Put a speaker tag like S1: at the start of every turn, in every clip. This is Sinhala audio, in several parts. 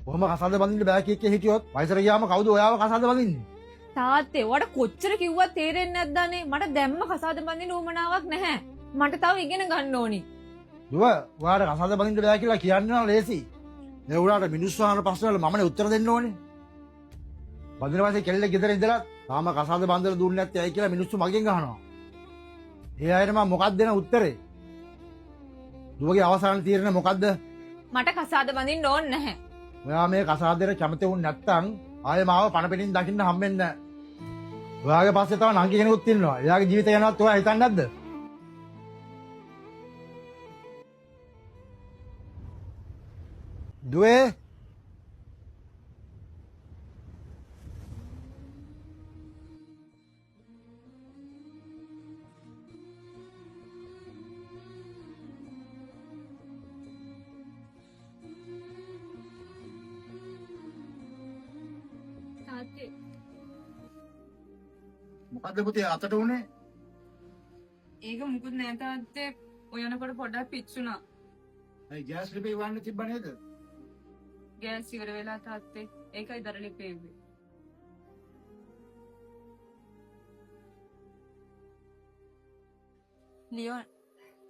S1: ඔහොම කසාද බඳින්න බෑ කිය හිටියොත් වයසට ගියාම කවුද ඔයාව කසාද බඳින්නේ?
S2: තාත්තේ ඔයාට කොච්චර කිව්වත් තේරෙන්නේ නැද්ද අනේ? මට දැම්ම කසාද බඳින්න උවමනාවක් නැහැ. මට තව ඉගෙන ගන්න ඕනි.
S1: දුව ඔයාට කසාද බඳින්න බෑ කියලා කියන්න නම් ලේසි. ඒ උනාට මිනිස්සු අහන ප්‍රශ්න වල මමනේ උත්තර දෙන්න ඕනේ. බඳින වාසේ කෙල්ල ගෙදර ඉඳලා තාම කසාද බඳලා දුන්නේ නැත්තේ ඇයි කියලා මිනිස්සු මගෙන් අහනවා. ඒ අයට මම මොකක්ද දෙන උත්තරේ? දුවගේ අවසාන තීරණය මොකද්ද?
S2: මට කසාද බඳින්න ඕනේ නැහැ.
S1: ඔයා මේ කසාදෙට කැමති වුණ නැත්තම් ආයේ මාව පණ පිටින් දකින්න හම්බෙන්නේ නැහැ. ඔයාගේ පස්සේ තව නංගි කෙනෙකුත් ඉන්නවා. එයාගේ ජීවිතය ගැනවත් ඔයා හිතන්නේ නැද්ද? දුවේ
S2: තාත්තේ
S1: මොකද්ද පුතේ අතට උනේ?
S2: ඒක මුකුත් නෑ තාත්තේ. ඔයනකොට පොඩ්ඩක් පිච්චුණා.
S1: ඒ ගෑස් ලිපේ වන්න තිබ්බ නේද?
S2: ගෑස් ඉවර වෙලා තාත්තේ. ඒකයි දරලි පෙව්වේ. ලියෝ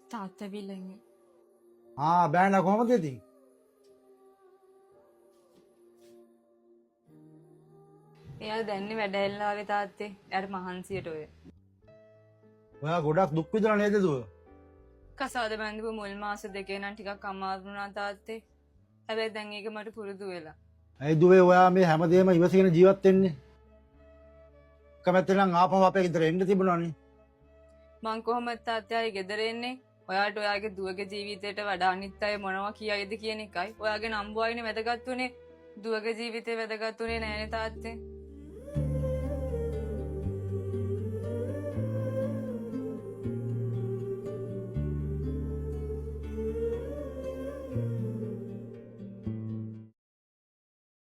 S2: තාත්තා විලන්නේ.
S1: බෑන කොහමද ඉතින්?
S2: එයා දැන්නේ වැඩ ඇල්ලාවේ තාත්තේ. එයාට මහන්සියට ඔය.
S1: ඔයා ගොඩක් දුක් විඳලා නේද දුව?
S2: කසාද බැඳපු මුල් මාස දෙකේ නම් ටිකක් අමාරු වුණා තාත්තේ. හැබැයි දැන් ඒක මට පුරුදු වෙලා.
S1: ඇයි දුවේ ඔයා මේ හැමදේම ඉවසගෙන ජීවත් වෙන්නේ? කැමැත්තෙන් නම් ආපහු අපේ ගෙදර එන්න තිබුණානේ.
S2: මං කොහොමද තාත්තේ ආයේ ගෙදර එන්නේ? ඔයාට ඔයාගේ දුවගේ ජීවිතයට වඩා අනිත් අය මොනවා කියයිද කියන එකයි. ඔයාගේ නම්බුවයිනේ වැදගත් උනේ. දුවගේ ජීවිතේ වැදගත් උනේ නෑනේ තාත්තේ.